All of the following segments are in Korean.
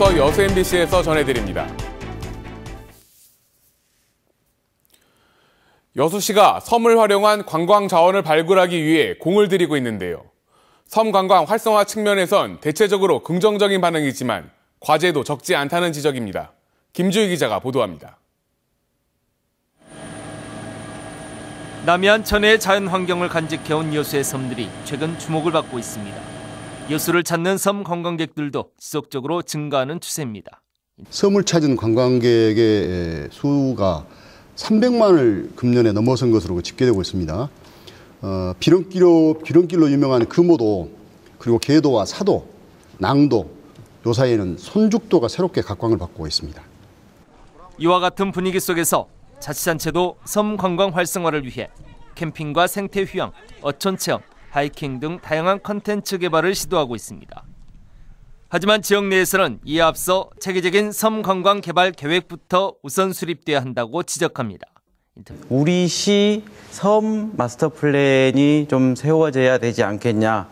이어서 여수 MBC에서 전해드립니다. 여수시가 섬을 활용한 관광 자원을 발굴하기 위해 공을 들이고 있는데요. 섬 관광 활성화 측면에선 대체적으로 긍정적인 반응이지만 과제도 적지 않다는 지적입니다. 김주희 기자가 보도합니다. 남해안 천혜의 자연 환경을 간직해온 여수의 섬들이 최근 주목을 받고 있습니다. 여수를 찾는 섬 관광객들도 지속적으로 증가하는 추세입니다. 섬을 찾은 관광객의 수가 300만을 금년에 넘어선 것으로 집계되고 있습니다. 비런길로 유명한 금오도, 그리고 계도와 사도, 낭도, 요 사이에는 손죽도가 새롭게 각광을 받고 있습니다. 이와 같은 분위기 속에서 자치단체도 섬 관광 활성화를 위해 캠핑과 생태 휴양, 어촌 체험, 하이킹 등 다양한 컨텐츠 개발을 시도하고 있습니다. 하지만 지역 내에서는 이에 앞서 체계적인 섬 관광 개발 계획부터 우선 수립돼야 한다고 지적합니다. 우리 시 섬 마스터 플랜이 좀 세워져야 되지 않겠냐.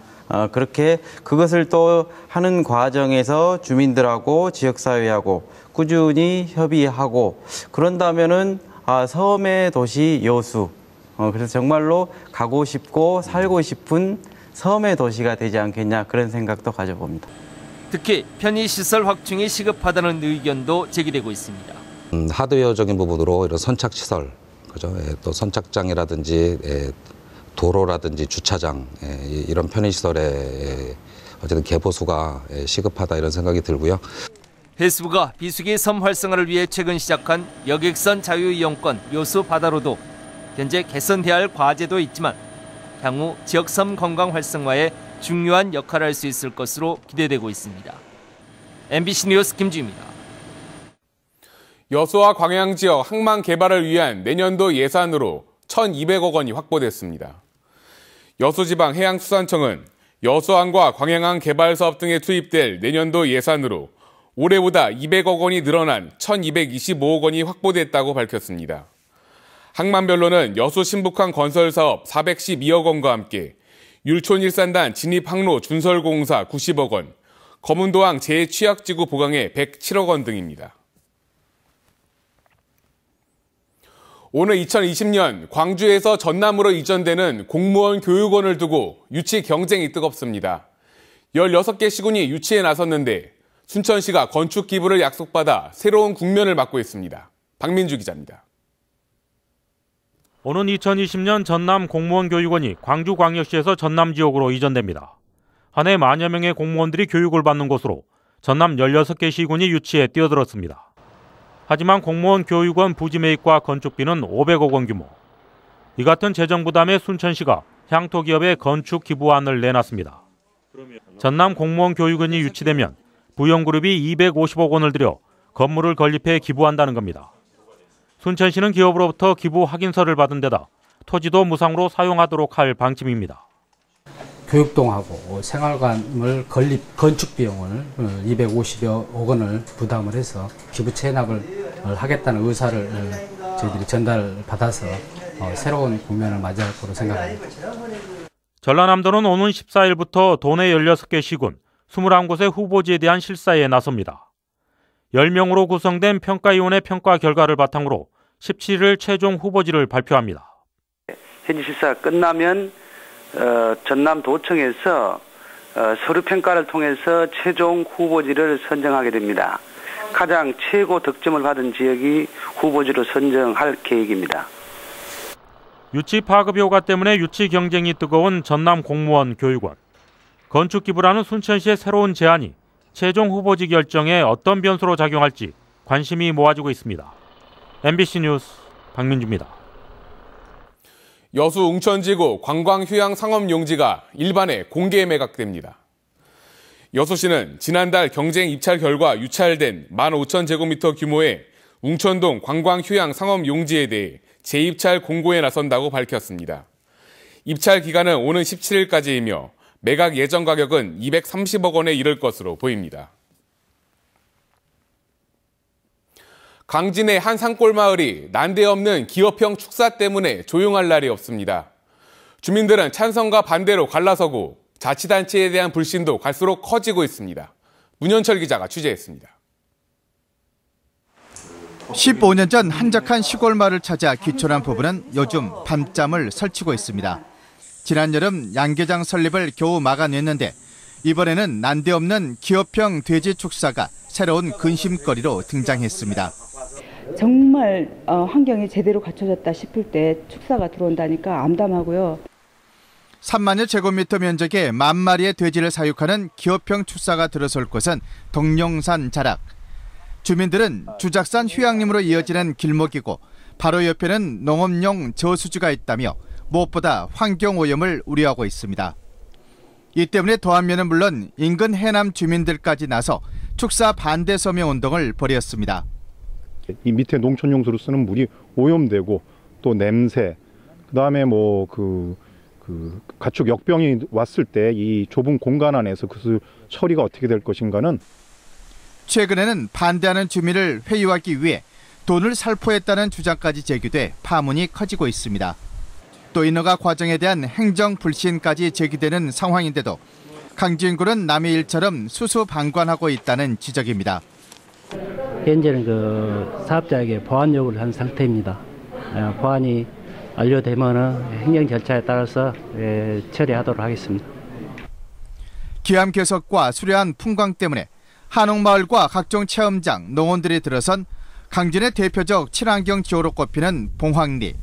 그렇게 그것을 또 하는 과정에서 주민들하고 지역사회하고 꾸준히 협의하고 그런다면은 섬의 도시 여수. 그래서 정말로 가고 싶고 살고 싶은 섬의 도시가 되지 않겠냐 그런 생각도 가져봅니다. 특히 편의시설 확충이 시급하다는 의견도 제기되고 있습니다. 하드웨어적인 부분으로 이런 선착시설, 그죠? 또 선착장이라든지 도로라든지 주차장 이런 편의시설의 어쨌든 개보수가 시급하다 이런 생각이 들고요. 해수부가 비수기 섬 활성화를 위해 최근 시작한 여객선 자유이용권 여수 바다로도 현재 개선돼야 할 과제도 있지만 향후 지역 섬 관광 활성화에 중요한 역할을 할 수 있을 것으로 기대되고 있습니다. MBC 뉴스 김주희입니다. 여수와 광양 지역 항만 개발을 위한 내년도 예산으로 1,200억 원이 확보됐습니다. 여수지방해양수산청은 여수항과 광양항 개발 사업 등에 투입될 내년도 예산으로 올해보다 200억 원이 늘어난 1,225억 원이 확보됐다고 밝혔습니다. 항만별로는 여수 신북항 건설 사업 412억 원과 함께 율촌일산단 진입항로 준설공사 90억 원, 거문도항 제 취약지구 보강에 107억 원 등입니다. 오늘 2020년 광주에서 전남으로 이전되는 공무원 교육원을 두고 유치 경쟁이 뜨겁습니다. 16개 시군이 유치에 나섰는데 순천시가 건축 기부를 약속받아 새로운 국면을 맞고 있습니다. 박민주 기자입니다. 오는 2020년 전남 공무원 교육원이 광주광역시에서 전남 지역으로 이전됩니다. 한 해 만여 명의 공무원들이 교육을 받는 곳으로 전남 16개 시군이 유치에 뛰어들었습니다. 하지만 공무원 교육원 부지 매입과 건축비는 500억 원 규모. 이 같은 재정 부담에 순천시가 향토기업에 건축 기부안을 내놨습니다. 전남 공무원 교육원이 유치되면 부영그룹이 250억 원을 들여 건물을 건립해 기부한다는 겁니다. 순천시는 기업으로부터 기부 확인서를 받은 데다 토지도 무상으로 사용하도록 할 방침입니다. 교육동하고 생활관을 건축 비용을 250억 원을 부담을 해서 기부 체납을 하겠다는 의사를 저희들이 전달받아서 새로운 국면을 맞이할 거로 생각합니다. 전라남도는 오는 14일부터 도내 16개 시군 21곳의 후보지에 대한 실사에 나섭니다. 10명으로 구성된 평가위원회 평가 결과를 바탕으로 17일 최종 후보지를 발표합니다. 현지 실사가 끝나면 전남도청에서 서류 평가를 통해서 최종 후보지를 선정하게 됩니다. 가장 최고 득점을 받은 지역이 후보지로 선정할 계획입니다. 유치 파급 효과 때문에 유치 경쟁이 뜨거운 전남 공무원 교육원. 건축 기부라는 순천시의 새로운 제안이 최종 후보지 결정에 어떤 변수로 작용할지 관심이 모아지고 있습니다. MBC 뉴스 박민주입니다. 여수 웅천지구 관광휴양 상업용지가 일반에 공개 매각됩니다. 여수시는 지난달 경쟁 입찰 결과 유찰된 15,000제곱미터 규모의 웅천동 관광휴양 상업용지에 대해 재입찰 공고에 나선다고 밝혔습니다. 입찰 기간은 오는 17일까지이며 매각 예정 가격은 230억 원에 이를 것으로 보입니다. 강진의 한 산골 마을이 난데없는 기업형 축사 때문에 조용할 날이 없습니다. 주민들은 찬성과 반대로 갈라서고 자치단체에 대한 불신도 갈수록 커지고 있습니다. 문현철 기자가 취재했습니다. 15년 전 한적한 시골 마을을 찾아 귀촌한 부부는 요즘 밤잠을 설치고 있습니다. 지난 여름 양계장 설립을 겨우 막아냈는데 이번에는 난데없는 기업형 돼지 축사가 새로운 근심거리로 등장했습니다. 정말 환경이 제대로 갖춰졌다 싶을 때 축사가 들어온다니까 암담하고요. 3만여 제곱미터 면적의 10,000마리의 돼지를 사육하는 기업형 축사가 들어설 곳은 동룡산 자락. 주민들은 주작산 휴양림으로 이어지는 길목이고 바로 옆에는 농업용 저수지가 있다며 무엇보다 환경오염을 우려하고 있습니다. 이 때문에 도안면은 물론 인근 해남 주민들까지 나서 축사 반대 서명 운동을 벌였습니다. 이 밑에 농촌용수로 쓰는 물이 오염되고 또 냄새, 그다음에 가축 역병이 왔을 때 이 좁은 공간 안에서 그 처리가 어떻게 될 것인가는 최근에는 반대하는 주민을 회유하기 위해 돈을 살포했다는 주장까지 제기돼 파문이 커지고 있습니다. 또 인허가 과정에 대한 행정 불신까지 제기되는 상황인데도 강진군은 남의 일처럼 수수방관하고 있다는 지적입니다. 현재는 그 사업자에게 보안 요구를 한 상태입니다. 보안이 완료되면 행정 절차에 따라서 처리하도록 하겠습니다. 기암 개석과 수려한 풍광 때문에 한옥마을과 각종 체험장, 농원들이 들어선 강진의 대표적 친환경 지호로 꼽히는 봉황리.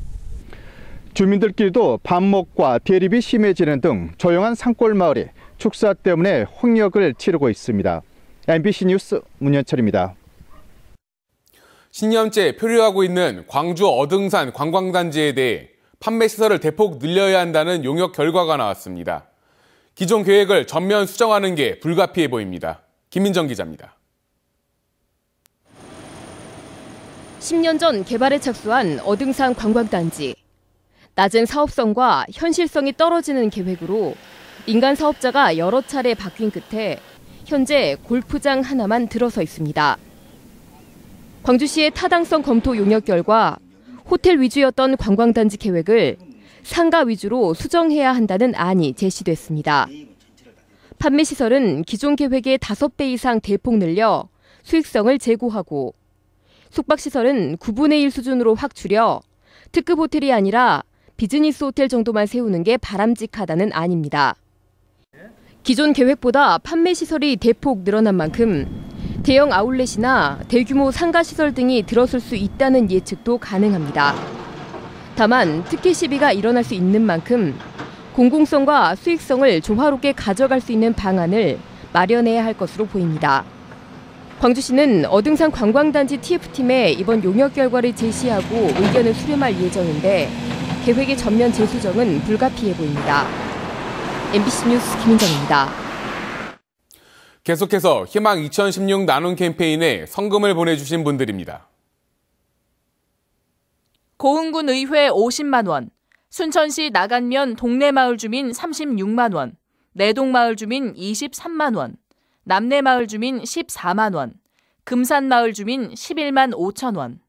주민들끼리도 반목과 대립이 심해지는 등 조용한 산골 마을이 축사 때문에 홍역을 치르고 있습니다. MBC 뉴스 문현철입니다. 신년째 표류하고 있는 광주 어등산 관광단지에 대해 판매 시설을 대폭 늘려야 한다는 용역 결과가 나왔습니다. 기존 계획을 전면 수정하는 게 불가피해 보입니다. 김민정 기자입니다. 10년 전 개발에 착수한 어등산 관광단지. 낮은 사업성과 현실성이 떨어지는 계획으로 민간 사업자가 여러 차례 바뀐 끝에 현재 골프장 하나만 들어서 있습니다. 광주시의 타당성 검토 용역 결과 호텔 위주였던 관광단지 계획을 상가 위주로 수정해야 한다는 안이 제시됐습니다. 판매 시설은 기존 계획의 5배 이상 대폭 늘려 수익성을 제고하고 숙박시설은 9분의 1 수준으로 확 줄여 특급 호텔이 아니라 비즈니스 호텔 정도만 세우는 게 바람직하다는 안입니다. 기존 계획보다 판매 시설이 대폭 늘어난 만큼 대형 아울렛이나 대규모 상가시설 등이 들어설 수 있다는 예측도 가능합니다. 다만 특혜 시비가 일어날 수 있는 만큼 공공성과 수익성을 조화롭게 가져갈 수 있는 방안을 마련해야 할 것으로 보입니다. 광주시는 어등산 관광단지 TF팀에 이번 용역 결과를 제시하고 의견을 수렴할 예정인데 계획의 전면 재수정은 불가피해 보입니다. MBC 뉴스 김민정입니다. 계속해서 희망 2016 나눔 캠페인에 성금을 보내주신 분들입니다. 고흥군 의회 50만 원, 순천시 나간면 동네마을 주민 36만 원, 내동마을 주민 23만 원, 남내마을 주민 14만 원, 금산마을 주민 11만 5천 원.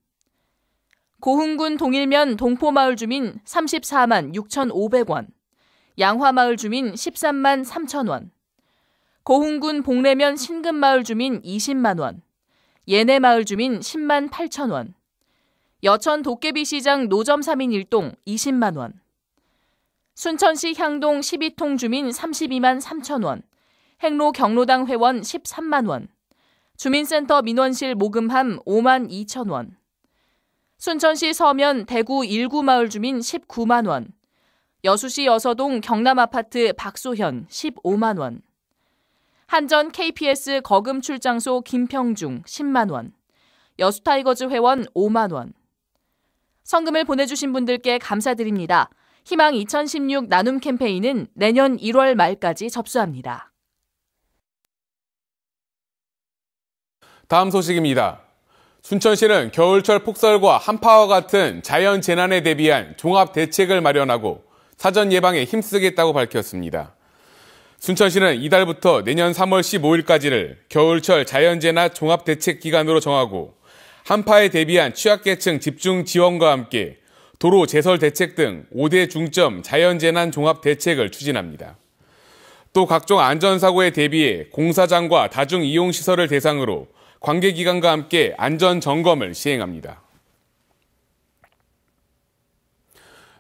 고흥군 동일면 동포마을 주민 34만 6,500원, 양화마을 주민 13만 3천 원, 고흥군 봉래면 신금마을 주민 20만 원, 예내마을 주민 10만 8천 원, 여천 도깨비시장 노점 3인 1동 20만 원, 순천시 향동 12통 주민 32만 3천 원, 행로 경로당 회원 13만 원, 주민센터 민원실 모금함 5만 2천 원, 순천시 서면 대구 1구마을 주민 19만 원, 여수시 여서동 경남아파트 박소현 15만 원, 한전 KPS 거금 출장소 김평중 10만 원, 여수타이거즈 회원 5만 원. 성금을 보내주신 분들께 감사드립니다. 희망 2016 나눔 캠페인은 내년 1월 말까지 접수합니다. 다음 소식입니다. 순천시는 겨울철 폭설과 한파와 같은 자연 재난에 대비한 종합 대책을 마련하고 사전 예방에 힘쓰겠다고 밝혔습니다. 순천시는 이달부터 내년 3월 15일까지를 겨울철 자연재난 종합대책기간으로 정하고 한파에 대비한 취약계층 집중 지원과 함께 도로 제설 대책 등 5대 중점 자연재난 종합대책을 추진합니다. 또 각종 안전사고에 대비해 공사장과 다중이용시설을 대상으로 관계기관과 함께 안전 점검을 시행합니다.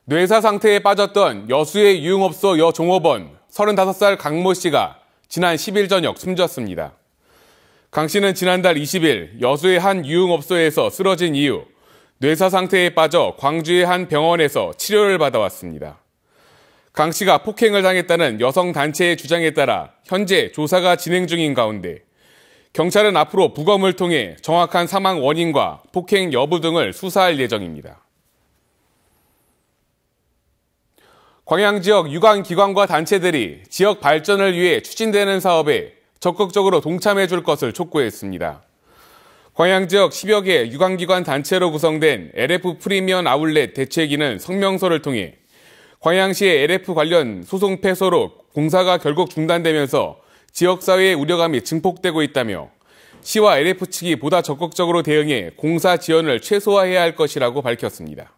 뇌사 상태에 빠졌던 여수의 유흥업소 여종업원 35살 강모 씨가 지난 10일 저녁 숨졌습니다. 강 씨는 지난달 20일 여수의 한 유흥업소에서 쓰러진 이후 뇌사 상태에 빠져 광주의 한 병원에서 치료를 받아왔습니다. 강 씨가 폭행을 당했다는 여성 단체의 주장에 따라 현재 조사가 진행 중인 가운데 경찰은 앞으로 부검을 통해 정확한 사망 원인과 폭행 여부 등을 수사할 예정입니다. 광양 지역 유관기관과 단체들이 지역 발전을 위해 추진되는 사업에 적극적으로 동참해 줄 것을 촉구했습니다. 광양 지역 10여 개 유관기관 단체로 구성된 LF 프리미엄 아울렛 대책위는 성명서를 통해 광양시의 LF 관련 소송 패소로 공사가 결국 중단되면서 지역사회의 우려감이 증폭되고 있다며 시와 LF 측이 보다 적극적으로 대응해 공사 지연을 최소화해야 할 것이라고 밝혔습니다.